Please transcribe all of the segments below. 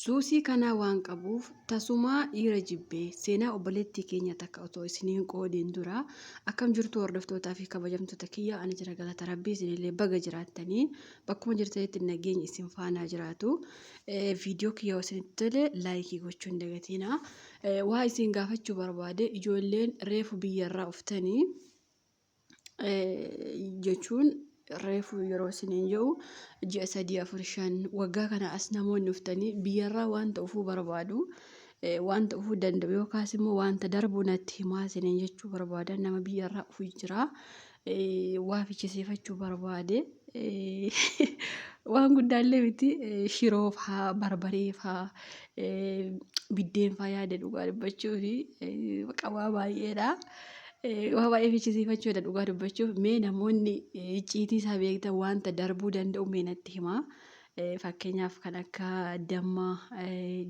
Suusii kanaa waan qabuuf tasumaa dhiira jibbee seenaa obboleettii keenya takka otoo isiniin qoodiin dura akkam jirtu hordoftootaa fi kabajamtoota kiyya ani jira galata rabbii isinillee baga jiraattanii bakkuma jirtanitti nageenyi isin faanaa jiraatu. Viidiyoo kiyya isinitti tole laayikii gochuu hin dagatinaa. Waa isin gaafachuu barbaade ijoolleen reefu biyyarraa uftanii jechuun reefu yeroo isiniin jedhu ji'a 3-4-5 waggaa kana as namoonni uftanii biyyarraa wanta ufuu barbaadu. Wanta ufuu danda'u yookaas immoo wanta darbuu natti himaa isiniin jechuu barbaadan nama biyyarraa ufuu jira. Waa fichisiifachuu barbaade waan guddaallee miti shiroo fa'aa barbaree fa'aa biddeen fa'aa yaada dhugaa dubbachuu fi qabaa baay'eedha. Waa baay'ee fichisiifachuu yaada dhugaa dubbachuuf mee namoonni icciitii isaa beektan wanta darbuu danda'u mee natti himaa. Fakkeenyaaf kan akka dammaa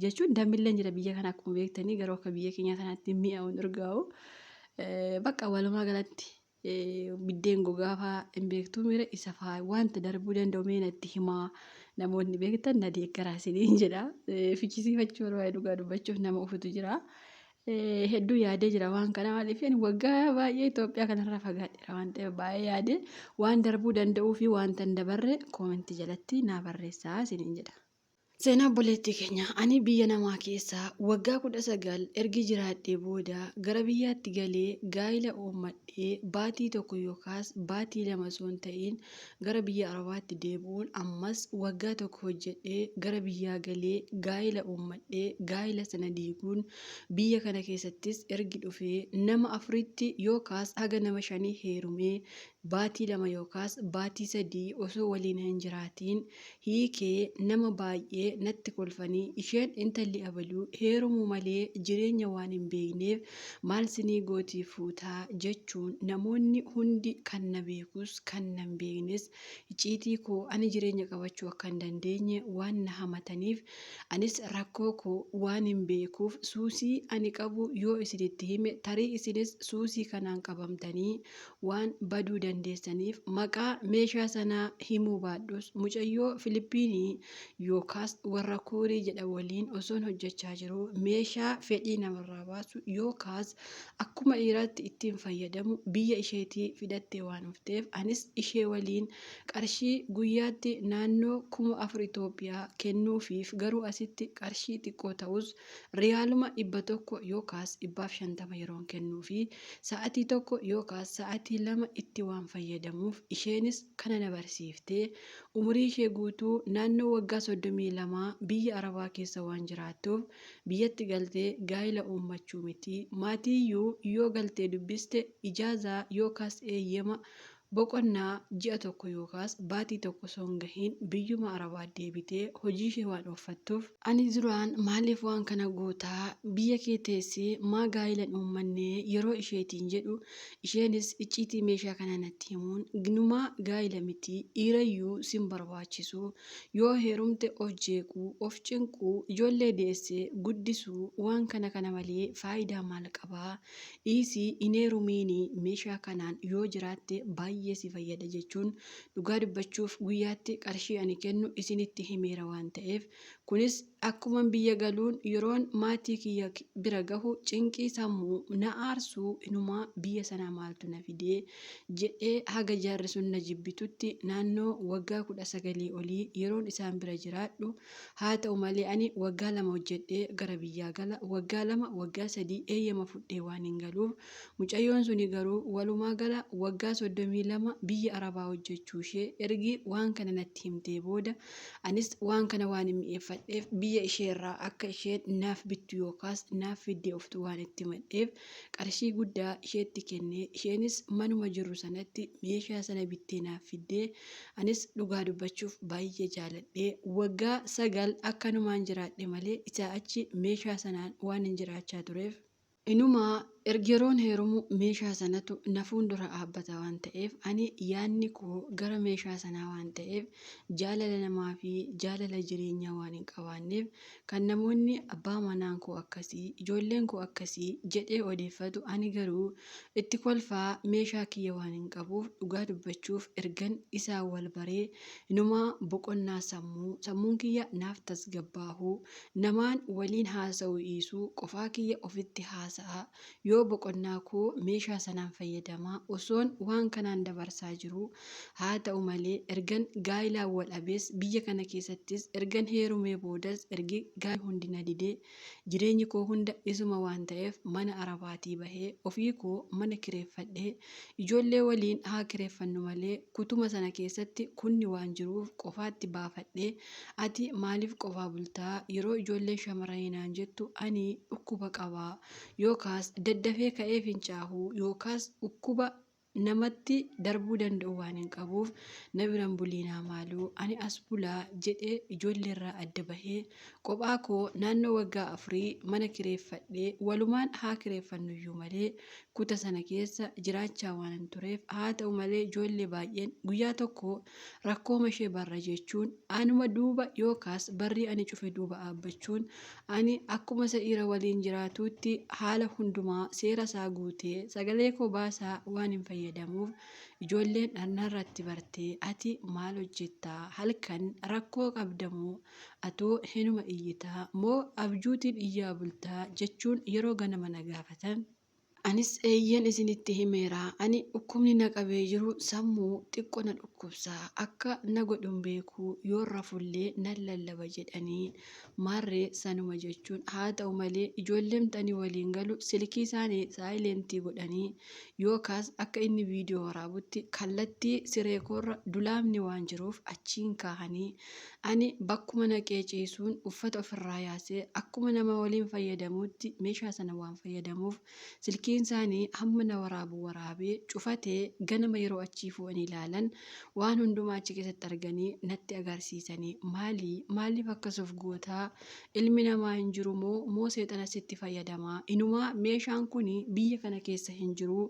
jechuun dammillee jira biyya kana akkuma beektanii garuu akka biyya keenya sanaatti mi'aawun urgaa'u. Bakka walumaa galatti biddeen gogaa fa'aa hin beektuu mira isa fa'aa wanta darbuu danda'u mee natti himaa. Namoonni beektan na deeggaraa isiniin jedha. Fichisiifachuu barbaade dhugaa dubbachuuf nama ufutu jira. Hedduu yaadee jira waan kana maaliif waggaa baay'ee Itoophiyaa kanarra fagaadheera waan ta'eef baay'ee yaade waan darbuu danda'uu fi wanta hin dabarre koomentii jalatti naa barreessaa isiniin jedha. Seenaa obboleettii keenya ani biyya namaa keessaa waggaa 19 ergi jiraadhee booda gara biyyaatti galee gaa'ila uummadhee baatii tokko yookaas baatii 2 osoo hin ta'in gara biyya Arabaatti deebi'uun ammas waggaa tokko hojjedhee gara biyyaa galee gaa'ila uummadhee gaa'ila sana diiguun biyya kana keessattis ergi dhufee nama 4tti yookaas haga nama 5 heerumee baatii 2 yookaas baatii 3 osoo waliin hin jiraatiin hiikee nama baay'ee natti kolfanii isheen intalli abaluu heerumuu malee jireenya waan hin beekneef maal sinii gootii fuutaa jechuun namoonni hundi kan na beekus kan na hin beeknes icciitii koo ani jireenya qabachuu akka hin dandeenye waan na hamataniif anis rakkoo koo waan hin beekuuf suusii ani qabu yoo isinitti hime tarii isinis suusii kanaan qabamtanii waan baduu dandeessaniif maqaa meeshaa sanaa himuu baadhus mucayyoo Filiippiinii yookaas warra Kuurii jedha waliin osoon hojjechaa jiru meeshaa fedhii namarraa baasu yookaas akkuma dhiiraatti ittiin fayyadamu biyya isheetii fidattee waan dhufteef anis ishee waliin qarshii guyyaatti naannoo 4,000 Itoophiyaa kennuufiif garuu asitti qarshii xiqqoo ta'us riyaaluma 100 yookaas 150 yeroon kennuufi sa'atii tokko yookaas sa'atii 2 itti waan fayyadamuuf isheenis kana na barsiiftee umurii ishee guutuu naannoo waggaa 32 biyya Arabaa keessa waan jiraattuuf biyyatti galtee gaa'ila uummachuu miti maatiiyyuu yoo galtee dubbiste ijaazaa yookaas eeyyama boqonnaa ji'a tokko yookaas baatii tokko osoo hin gahiin biyyuma Arabaa deebitee hojii ishee waan uffattuuf ani duraan maaliif waan kana gootaa biyya kee teessee maa gaa'ila uummannee yeroo isheetiin jedhu isheenis icciitii meeshaa kana natti himuun ginumaa gaa'ila miti dhiirayyuu sin barbaachisu yoo heerumte of jeequu of cinquu ijoollee deessee guddisuu waan kana malee faayidaa maal qabaa dhiisii hin heerumiinii meeshaa kanaan yoo jiraatte baay'ee si fayyada jechuun dhugaa dubbachuuf guyyaatti qarshii ani kennu isinitti himeera waan ta'eef kunis akkuma biyya galuun yeroon maatii kiyya bira gahu cinqii sammuu na aarsuu inumaa biyya sana maaltu na fidee jedhee haga jaarri sun na jibbitutti naannoo waggaa 19 olii yeroon isaan bira jiraadhu haa ta'u malee ani waggaa 2 hojjedhee gara biyyaa gala waggaa 2 waggaa 3 eeyyama fudhee waan hin galuuf mucayyoon suni garuu walumaa gala waggaa 32 biyya Arabaa hojjechuu ishee ergi waan kana natti himtee booda anis waan kana waan hin mi'eeffadheef biyya isheerraa akka isheen naaf bittu yookaas naaf fiddee oftu waan itti madheef qarshii guddaa isheetti kennee isheenis manuma jiru sanatti meeshaa sana bittee naaf fiddee anis dhugaa dubbachuuf baay'ee jaaladhee waggaa 9 akkanumaan jiraadhe malee isaa achi meeshaa sanaan waan hin jiraachaa tureef inumaa Yeroon heerumu meeshaa sanatu na fuuldura dhaabbata waan ta'eef ani yaadni koo gara meeshaa sanaa waan ta'eef jaalala namaa fi jaalala jireenyaa waan hin qabaanneef kan namoonni abbaa manaan koo akkasii ijoolleen koo akkasii jedhee odeeffatu ani garuu itti kolfaa meeshaa kiyya waan hin qabuuf dhugaa dubbachuuf ergan isaa wal baree inumaa boqonnaa sammuun kiyya naaf tasgabbaahuu namaan waliin haasa'uu dhiisuu qofaa kiyya ofitti haasa'a yoo boqonnaa koo meeshaa sanaan fayyadamaa osoon waan kanaan dabarsaa jiru haa ta'u malee ergan gaa'ilaan wal dhabees biyya kana keessattis ergan heerumee boodas ergi gaa'ii hundi na didee jireenyi koo hunda isuma waan ta'eef mana arabaatii bahee ofii koo mana kireeffadhee ijoollee waliin haa kireeffannu malee kutuma sana keessatti kunni waan jiruuf qofaatti baafadhee ati maaliif qofaa bultaa yeroo ijoolleen shamarranii naan jettu ani dhukkuba qabaa yookaas daddafee ka'ee fincaa'uu yookaas dhukkuba namatti darbuu danda'u waan hin qabuuf na biran buliinaa maaluu ani as bulaa jedhee ijoolleerraa adda bahee kophaa koo naannoo waggaa 4 mana kireeffadhee walumaan haa kireeffannuyyuu malee kuta sana keessa jiraachaa waan hin tureef haa ta'u malee ijoollee baay'een guyyaa tokko rakkooma ishee barra jechuun anuma duuba yookaas barrii ani cufe duuba dhaabbachuun ani akkuma sa'iira waliin jiraatuutti haala hundumaa seera isaa guutee sagalee koo baasaa waan hin fayyadamuuf ijoolleen dharnarratti bartee ati maal hojjettaa halkan rakkoo qabdamoo atoo hinuma iyyitaa moo abjuutiin iyyaa bultaa jechuun yeroo ganama na gaafatan. Anis eeyyan isinitti himeera ani dhukkubni na qabee jiru sammuu xiqqoo na dhukkubsaa akka na godhun beekuu yoo rafullee nan lallaba jedhanii maarree sanuma jechuun haa ta'u malee ijoolleen tanii waliin galu silkii isaanii saayilentii godhanii yookaas akka inni viidiyoo waraabutti kallattii siree koorra dulaamni waan jiruuf achiin kaahanii ani bakkuma naqee ciisuun uffata ofirraa yaasee akkuma nama waliin fayyadamuutti meeshaa sana waan fayyadamuuf silkii isaanii hamma na waraabee cufatee ganama yeroo achii fu'anii ilaalan waan hundumaa achi keessatti arganii natti agarsiisanii maaliif akkasuuf gootaa ilmi namaa hin jiru moo seexana sitti fayyadamaa inumaa meeshaan kun biyya kana keessa hin jiru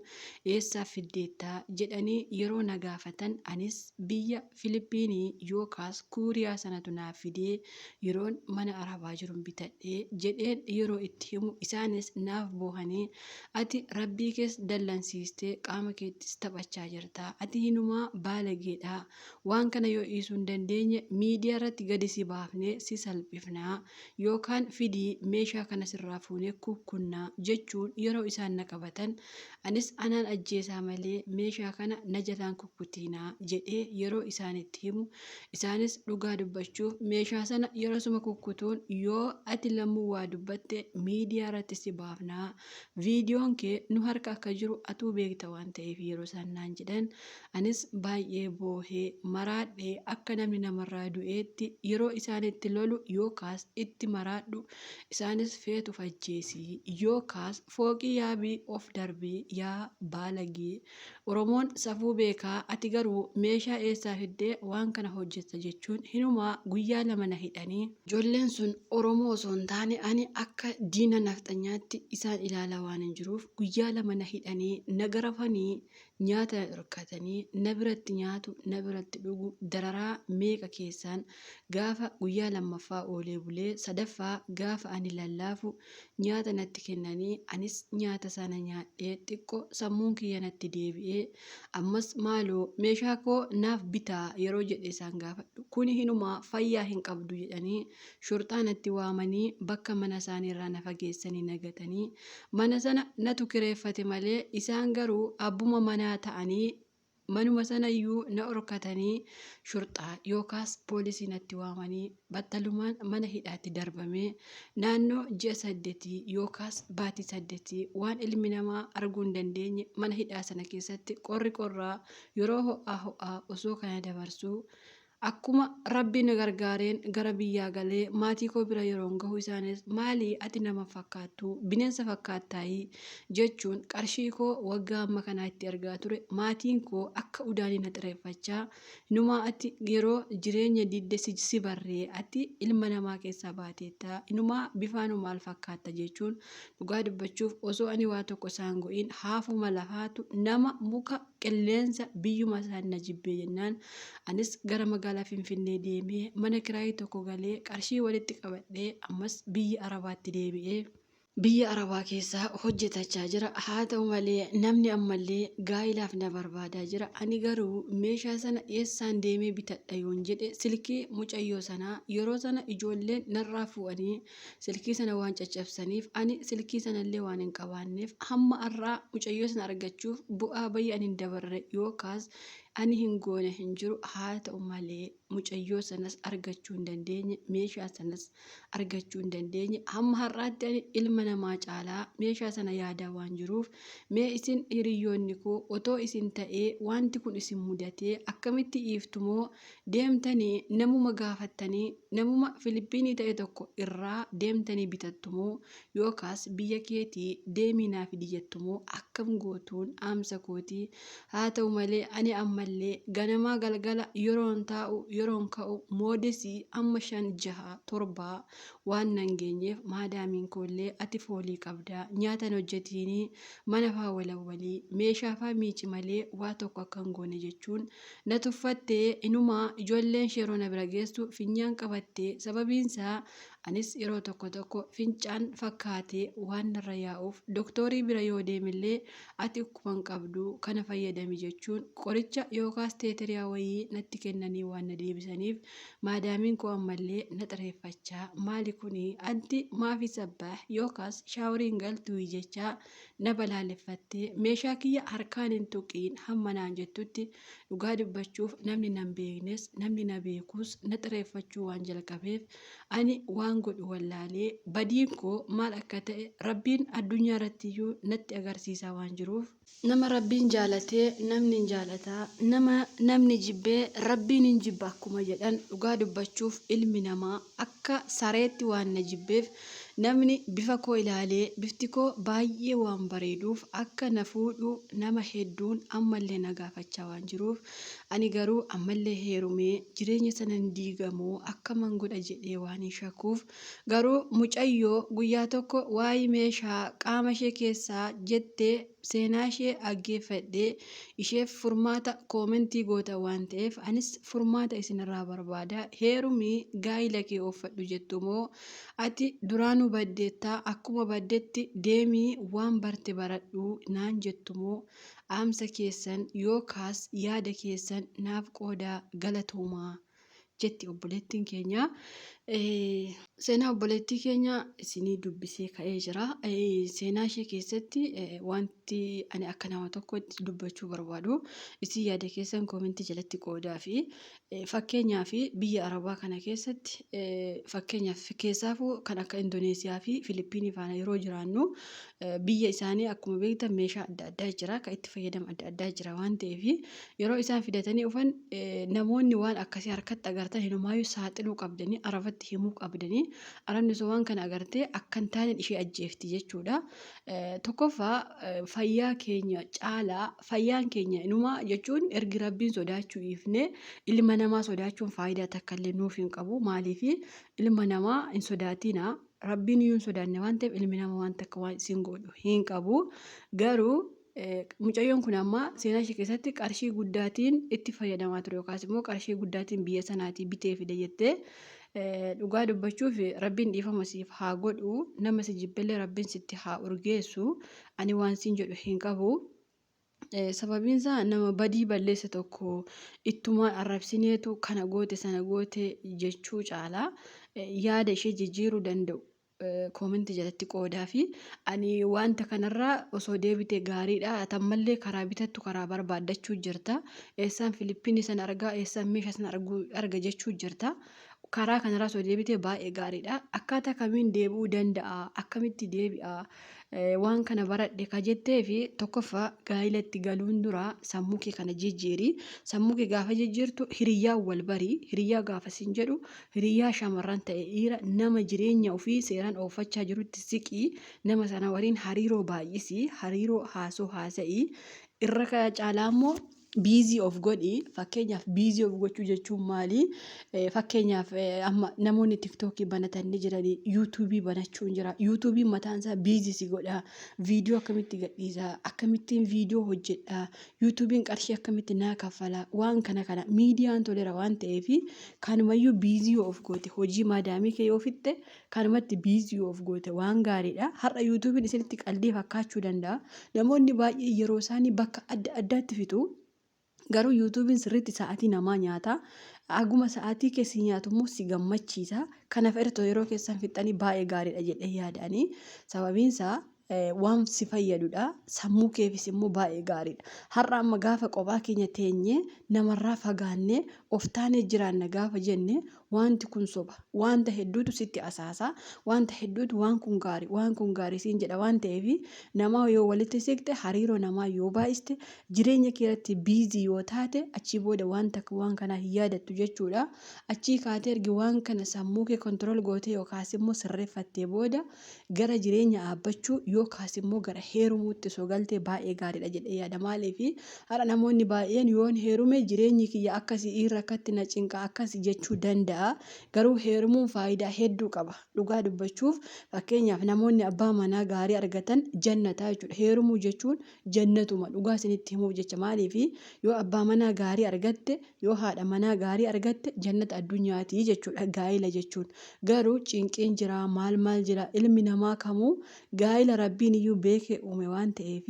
eessaa fiddeettaa jedhanii yeroo na gaafatan anis biyya Filipiinii yookaas Kuuriyaa sanatu naaf fidee yeroon mana arabaa jiru bitadhee jedheen yeroo itti himu isaanis naaf boohanii ati rabbii kees dallansiistee qaama keettis taphachaa jirta ati hinumaa baalageedha waan kana yoo dhiisuu hin dandeenye miidiyaa irratti gadi si baafnee si salphifnaa yookaan fidii meeshaa kana sirraa fuunee kukkunnaa jechuun yeroo isaan na qabatan anis anaan ajjeesaa malee meeshaa kana na jalaan kukkutiinaa jedhee yeroo isaanitti himu isaanis dhugaa dubbachuuf meeshaa sana yeroo suma kukkutuun yoo ati lammuu waa dubbatte miidiyaa irratti si baafnaa viidiyoon kee nu harka akka jiru atuu beekta waan ta'eef yeroo isaan naan jedhan anis baay'ee boohee maraadhee akka namni namarraa du'eetti yeroo isaanitti lolu yookaas itti maraadhu isaanis feetuuf ajjeesii yookaas fooqii yaabii of darbii yaa baalagee Oromoon safuu beekaa ati garuu meeshaa eessaa fiddee waan kana hojjetta jechuun hinumaa guyyaa 2 na hidhanii ijoolleen sun Oromoo osoo hin taane ani akka diina nafxanyaatti isaan ilaalaa waan hin jiruuf guyyaa 2 na hidhanii na garafanii nyaata hirkatanii na biratti nyaatu na biratti dhugu dararaa meeqa keessaan gaafa guyyaa 2ffaa oolee bulee 3ffaa gaafa ani lallaafu nyaata natti kennanii anis nyaata sana nyaadhee xiqqoo sammuun kiyya natti deebi'ee ammas maaloo meeshaa koo naaf bitaa yeroo jedhe isaan gaafadhu kuni hinumaa fayyaa hin qabdu jedhanii shurxaa natti waamanii bakka mana isaaniirraa na fageessanii nagatanii mana sana natu kireeffate malee isaan garuu abbuma manaa ta'anii manuma sanayyuu na orkatanii shurxaa yookaas poolisii natti waamanii battalumaan mana hidhaatti darbamee naannoo ji'a 8 yookaas baatii 8 waan ilmi namaa arguu hin dandeenye mana hidhaa sana keessatti qorraa yeroo ho'aa osoo kana dabarsuu akkuma rabbi na gargaareen gara biyyaa galee maatii koo bira yeroon gahu isaanis maalii ati nama fakkaattu bineensa fakkaattaayii jechuun qarshii koo waggaa amma kanaa itti argaa ture maatiin koo akka udaanii na xireeffachaa inumaa ati yeroo jireenya didde si barree ati ilma namaa keessaa baateetta inumaa bifaanu maal fakkaatta jechuun dhugaa dubbachuuf osoo ani waa tokko isaan go'iin haafuma lafaatu nama muka qilleensa biyyuma isaan na jibbee jennaan anis gara magaalaa Finfinnee deemee mana kiraayii tokko galee qarshii walitti qabadhee ammas biyya Arabaatti deebi'ee biyya Arabaa keessaa hojjetachaa jira. Haa ta'u malee namni ammallee gaa'ilaaf na barbaadaa jira. Ani garuu meeshaa sana eessaan deemee bitadha yoon jedhe silkii mucayyoo sanaa yeroo sana ijoolleen narraa fuudhanii silkii sana waan caccabsaniif ani silkii sanallee waan hin qabaanneef hamma har'aa mucayyoo sana argachuuf bu'aa bayii ani hin dabarre yookaas ani hin goone hin jiru. Haa ta'u malee mucayyoo sanas argachuu hin dandeenye meeshaa sanas argachuu hin dandeenye hamma har'aatti ani ilma namaa caalaa meeshaa sana yaadaa waan jiruuf mee isin hiriyoonni koo otoo isin ta'ee wanti kun isin mudatee akkamitti dhiiftumoo deemtanii namuma gaafattanii namuma Filiippiinii ta'e tokko irraa deemtanii bitattumoo yookaas biyya keetii deemii naa fidi jettumoo akkam gootuun aamsa kootii. Haa ta'u malee ani ammallee ganamaa galgala yeroon taa'u yeroon ka'u moodesii amma 5-6-7 waan nan geenyeef maadaamiin koollee ati foolii qabdaa nyaatan hojjetiinii mana faa walawwalii meeshaa faa miici malee waa tokko akkan goone jechuun na tuffattee inumaa ijoolleen sheeroo na bira geessu finyaan qabattee sababiinsaa anis yeroo tokko fincaan fakkaatee waan narra yaa'uuf doktoorii bira yoo deemillee ati ukkuman qabdu kana fayyadami jechuun qoricha yookaas teetiriyaa wayii natti kennanii waan na deebisaniif maadaamiin koo ammallee na xireeffachaa maali kunii anti maafi sabbaa yookaas shaaworiin galtuu jechaa na balaaleffattee meeshaa kiyya harkaan hin tuqiin hamma naan jettutti dhugaa dubbachuuf namni nan beeknes namni na beekus na xireeffachuu waan jalqabeef ani waan godhu wallaalee badiin koo maal akka ta'e rabbiin addunyaa irrattiyyuu natti agarsiisaa waan jiruuf nama rabbiin jaalatee namni hin jaalataa nama namni jibbee rabbiin hin jibba akkuma jedhan dhugaa dubbachuuf ilmi namaa akka sareetti waan na jibbeef namni bifa koo ilaalee bifti koo baay'ee waan bareeduuf akka na fuudhu nama hedduun ammallee na gaafachaa waan jiruuf ani garuu ammallee heerumee jireenya sana hin diigamoo akkaman godha jedhee waan hin shakkuuf garuu mucayyoo guyyaa tokko waa'ee meeshaa qaama ishee keessaa jettee seenaa ishee dhaggeeffadhee isheef furmaata koomentii goota waan ta'eef anis furmaata isinirraa barbaada heerumii gaa'ila kee uffadhu jettumoo ati duraanuu baddeettaa akkuma baddetti deemii waan barte baradhu naan jettumoo dhaamsa keessan yookaas yaada keessan naaf qoodaa galatoomaa jetti obboleettiin keenya. Seenaa obboleettii keenya isinii dubbisee ka'ee jira. Seenaa ishee keessatti wanti ani akka nama tokkotti dubbachuu barbaadu isin yaada keessan koomentii jalatti qoodaa fi fakkeenyaaf biyya Arabaa kana keessatti fakkeenyaaf keessaafuu kan akka Indoneesiyaa fi Filiippiinii faana yeroo jiraannu biyya isaanii akkuma beektan meeshaa adda addaa jira kan itti fayyadamu adda addaa jira waan ta'eef yeroo isaan fidatanii dhufan namoonni waan akkasii harkatti agartan hinumaayyuu saaxiluu qabdanii arafatti himuu qabdanii aranni waan kana agartee akkan taaneen ishee ajjeefti jechuudha. Tokkoffaa fayyaa keenya caalaa fayyaan keenya inumaa jechuun ergi rabbiin sodaachuu dhiifne ilma namaa sodaachuun faayidaa takka illee nuuf hin qabu maaliif ilma namaa hin sodaatina rabbiin iyyuu hin sodaanne waan ta'eef ilmi namaa waan takka waan isin godhu hin qabu garuu mucayyoon kun amma seenaa ishee keessatti qarshii guddaatiin itti fayyadamaa ture yookaas immoo qarshii guddaatiin biyya sanaatii bitee fide jettee dhugaa dubbachuuf rabbiin dhiifama siif haa godhu nama si jibbellee rabbiin sitti haa urgeessu ani waan siin jedhu hin qabu. Sababiin isaa nama badii balleessa tokko ittumaan arrabsineetu kana goote sana goote jechuu caalaa yaada ishee jijjiiruu danda'u. Koomentii jalatti qoodaa fi ani wanta kanarraa osoo deebite gaariidha atammallee karaa bitattu karaa barbaaddachuu jirta eessaan Filiippiinii sana argaa eessaan meeshaa sana arga jechuu jirta karaa kanarraa osoo deebite baay'ee gaariidha. Akkaataa kamiin deebi'uu danda'a? Akkamitti deebi'a? Waan kana baradhe ka jettee fi tokkoffaa gaa'ila itti galuun dura sammuu kee kana jijjiiri. Sammuu kee gaafa jijjiirtu hiriyyaan wal barii. Hiriyyaa gaafa siin jedhu hiriyyaa shamarran ta'e dhiira nama jireenya ofii seeraan oofachaa jirutti siqii. Nama sana waliin hariiroo baay'isii. Hariiroo haasoo haasa'ii. Irra caalaa immoo biizii of godhi. Fakkeenyaaf biizii of gochuu jechuun maali? Fakkeenyaaf amma namoonni tiktookii banatanii jiranii yuutuubii banachuun jira. Yuutuubiin mataan isaa biizii si godha. Viidiyoo akkamitti gadhiisa? Akkamittiin viidiyoo hojjedha? Yuutuubiin qarshii akkamitti naa kaffala? Waan kana miidiyaan toleera waan ta'eef kanumayyuu biizii of goote hojii maadaamii kee yoo fixxe kanumatti biizii of goote waan gaariidha. Har'a yuutuubiin isinitti qalbii fakkaachuu danda'a. Namoonni baay'ee yeroo isaanii bakka adda addaatti fixu. Garuu yuutuubiin sirriitti sa'aatii namaa nyaata. Aguma sa'aatii keessi nyaatu immoo si gammachiisa. Kanaaf irratoo yeroo keessan fixxanii baay'ee gaariidha jedhee yaadanii. Sababiin isaa waan si fayyadudha. Sammuu keefis immoo baay'ee gaariidha. Har'a amma gaafa kophaa keenya teenyee namarraa fagaannee of taanee jiraanna gaafa jenne wanti kun soba. Wanta hedduutu sitti asaasa. Wanta hedduutu waan kun gaarii siin jedha waan ta'eef namaa yoo walitti siqte hariiroo namaa yoo baay'iste jireenya keeratti biizii yoo taate achii booda waan kanaa hin yaadattu jechuudha. Achii kaatee ergi waan kana sammuu kee kontirool gootee yookaas immoo sirreeffattee booda gara jireenya dhaabbachuu yookaas immoo gara heerumuutti osoo galtee baay'ee gaariidha jedhee yaada. Maaliif har'a namoonni baay'een yoon heerume jireenyi kiyya akkasii irra akkatti na cinqa akkasii jechuu danda'a. Garuu heerumuun faayidaa hedduu qaba. Dhugaa dubbachuuf fakkeenyaaf namoonni abbaa manaa gaarii argatan jannataa jechuudha. Heerumuu jechuun jannatuma dhugaa isinitti himuuf jecha. Maaliif yoo abbaa manaa gaarii argatte yoo haadha manaa gaarii argatte jannata addunyaati jechuudha gaa'ila jechuun. Garuu cinqiin jira maal jira ilmi namaa kamuu gaa'ila rabbiin iyyuu beekee uume waan ta'eef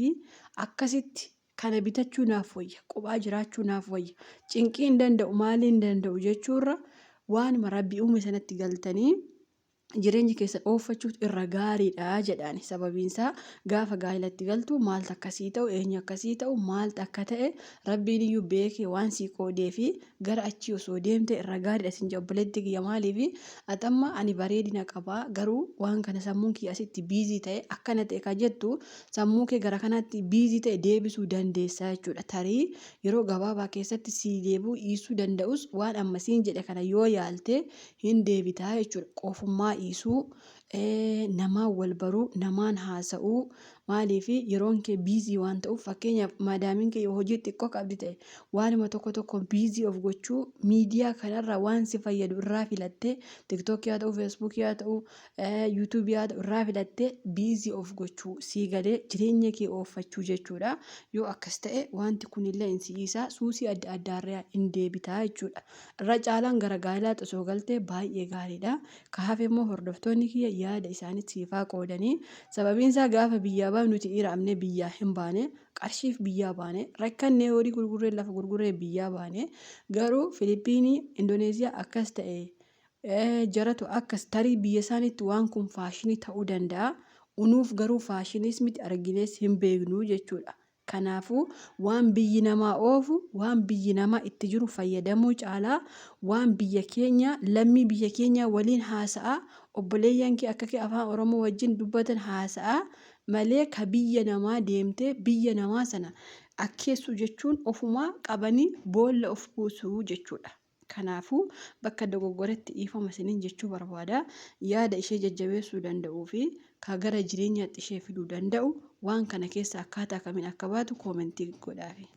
akkasitti kana bitachuu naaf wayya. Qophaa jiraachuu naaf wayya. Cinqii hin danda'u maalii hin danda'u jechuurra waanuma rabbii uume sanatti galtanii jireenya keessa ooffachuuf irra gaariidha jedhaani. Sababiin isaa gaafa gaa'ilatti galtu maaltu akkasii ta'u eenyu akkasii ta'u maaltu akka ta'e rabbiin iyyuu beekee waan sii qoodee fi gara achii osoo deemte irra gaariidha siin jedhu obboleetti kiyya. Maaliif atamma ani bareedina qabaa garuu waan kana sammuun kiyya asitti biizii ta'e akkana ta'e kan jettu sammuu kee gara kanaatti biizii ta'e deebisuu dandeessa jechuudha. Tarii yeroo gabaabaa keessatti sii deebi'uu dhiisuu danda'us waan amma siin jedhe kana yoo yaalte hin deebitaa jechuudha. Qofummaa dhiisuu, namaan wal baruu, namaan haasa'uu. Maaliif yeroon kee biizii waan ta'uuf fakkeenyaaf maadaamiin kee hojii xiqqoo qabdi ta'e waanuma tokko biizii of gochuu miidiyaa kanarraa waan si fayyadu irraa filattee tiktookii haa ta'u feesbuukii haa ta'u yuutuubii haa ta'u irraa filattee biizii of gochuu sii galee jireenya kee ooffachuu jechuudha. Yoo akkas ta'e wanti kunillee hin si'iisa suusii adda addaarraa hin deebitaa jechuudha. Irra caalaan gara gaa'elaatti osoo galtee baay'ee gaariidha. Kanaaf immoo hordoftoonni kiyya yaada isaanii siifaa qoodanii sababiin isaa gaafa biyyaa nuti dhiiraamne biyyaa hin baane qarshiif biyyaa baane rakkannee horii gurgurree lafa gurgurree biyyaa baane garuu Filiippiinii Indoneeziyaa akkas ta'e jaratu akkas tarii biyya isaaniitti waan kun faashinii ta'uu danda'a. Unuuf garuu faashiniis miti arginees hin beeknu jechuudha. Kanaafuu waan biyyi namaa oofu waan biyyi namaa itti jiru fayyadamuu caalaa waan biyya keenya lammii biyya keenya waliin haasa'a obboleeyyan kee akka kee afaan Oromoo wajjin dubbatan haasa'a malee ka biyya namaa deemtee biyya namaa sana akkeessu jechuun ofumaa qabanii boolla of buusuu jechuudha. Kanaafuu bakka dogoggoratti dhiifama isiniin jechuu barbaada. Yaada ishee jajjabeessuu danda'uu fi ka gara jireenyaatti ishee fiduu danda'u waan kana keessa akkaataa kamiin akka baatu koomentii godhaafi.